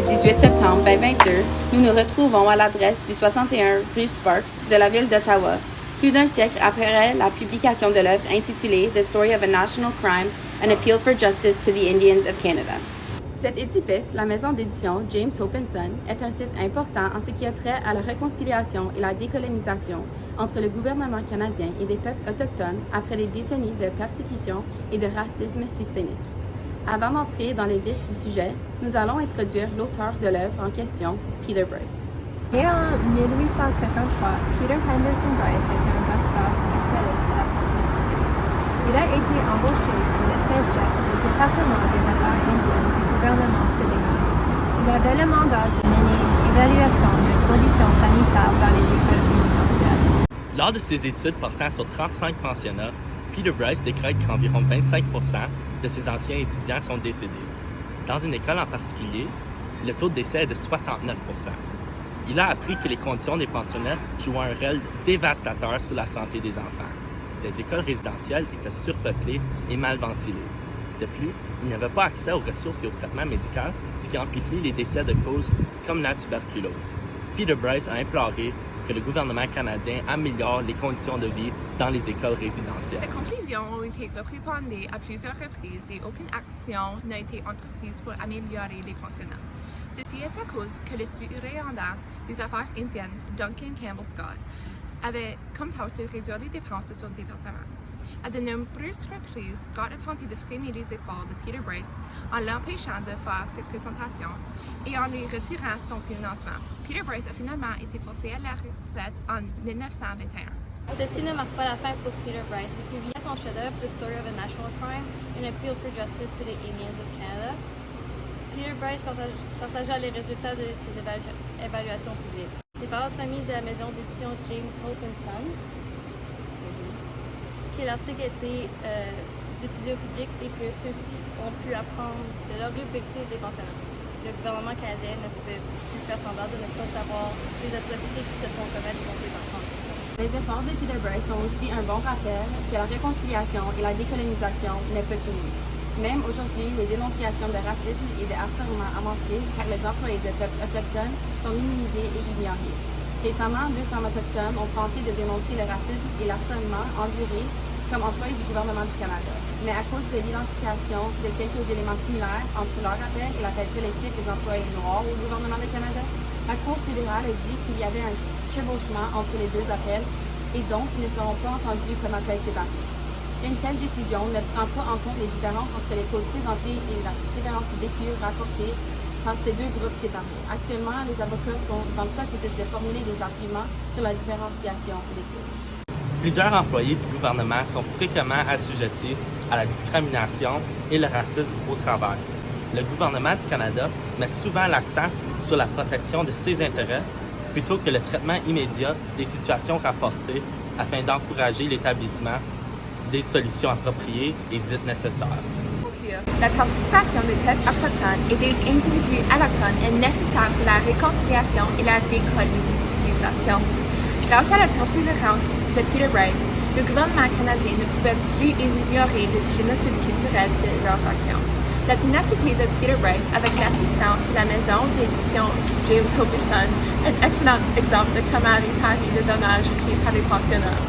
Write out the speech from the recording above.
18 septembre 2022, nous nous retrouvons à l'adresse du 61 rue Sparks de la ville d'Ottawa, plus d'un siècle après la publication de l'œuvre intitulée The Story of a National Crime, An Appeal for Justice to the Indians of Canada. Cet édifice, la maison d'édition James Hope & Son, est un site important en ce qui a trait à la réconciliation et la décolonisation entre le gouvernement canadien et des peuples autochtones après des décennies de persécution et de racisme systémique. Avant d'entrer dans les vifs du sujet, nous allons introduire l'auteur de l'œuvre en question, Peter Bryce. Né en 1853, Peter Henderson Bryce était un docteur spécialiste de la santé publique. Il a été embauché comme médecin-chef au département des affaires indiennes du gouvernement fédéral. Il avait le mandat de mener une évaluation des conditions sanitaires dans les écoles résidentielles. Lors de ses études portant sur 35 pensionnats, Peter Bryce décrète qu'environ 25% de ses anciens étudiants sont décédés. Dans une école en particulier, le taux de décès est de 69%. Il a appris que les conditions des pensionnats jouaient un rôle dévastateur sur la santé des enfants. Les écoles résidentielles étaient surpeuplées et mal ventilées. De plus, il n'y avait pas accès aux ressources et au traitement médical, ce qui amplifie les décès de causes comme la tuberculose. Peter Bryce a imploré que le gouvernement canadien améliore les conditions de vie dans les écoles résidentielles. Ces conclusions ont été réprimandées à plusieurs reprises et aucune action n'a été entreprise pour améliorer les pensionnats. Ceci est à cause que le surintendant des affaires indiennes, Duncan Campbell Scott, avait comme tâche de réduire les dépenses de son département. À de nombreuses reprises, Scott a tenté de freiner les efforts de Peter Bryce en l'empêchant de faire ses présentations et en lui retirant son financement. Peter Bryce a finalement été forcé à la retraite en 1921. Ceci ne marque pas la fin pour Peter Bryce. Il publia son chef-d'œuvre The Story of a National Crime, An Appeal for Justice to the Indians of Canada. Peter Bryce partagea les résultats de ses évaluations publiques. Ses paroles mises à la maison d'édition James Hope & Son, que l'article a été diffusé au public et que ceux-ci ont pu apprendre de leur rubrique des pensionnats. Le gouvernement canadien ne pouvait plus faire semblant de ne pas savoir les atrocités qui se font commettre contre les enfants. Les efforts de Peter Bryce sont aussi un bon rappel que la réconciliation et la décolonisation n'est pas finie. Même aujourd'hui, les dénonciations de racisme et de harcèlement avancées par les employés de peuples autochtones sont minimisées et ignorées. Récemment, 2 femmes autochtones ont tenté de dénoncer le racisme et l'harcèlement endurés comme employés du gouvernement du Canada. Mais à cause de l'identification de quelques éléments similaires entre leur appel et l'appel collectif des employés noirs au gouvernement du Canada, la Cour fédérale a dit qu'il y avait un chevauchement entre les 2 appels et donc ils ne seront pas entendus comme appels séparés. Une telle décision ne prend pas en compte les différences entre les causes présentées et la différence du vécu rapporté par ces 2 groupes séparés. Actuellement, les avocats sont dans le processus de formuler des arguments sur la différenciation des causes. Plusieurs employés du gouvernement sont fréquemment assujettis à la discrimination et le racisme au travail. Le gouvernement du Canada met souvent l'accent sur la protection de ses intérêts plutôt que le traitement immédiat des situations rapportées afin d'encourager l'établissement des solutions appropriées et dites nécessaires. La participation des peuples autochtones et des individus allochtones est nécessaire pour la réconciliation et la décolonisation. Grâce à la persévérance de Peter Bryce, le gouvernement canadien ne pouvait plus ignorer le génocide culturel de leurs actions. La ténacité de Peter Bryce, avec l'assistance de la maison d'édition James Hope & Son, est un excellent exemple de comment réparer le dommage créé par les pensionnats.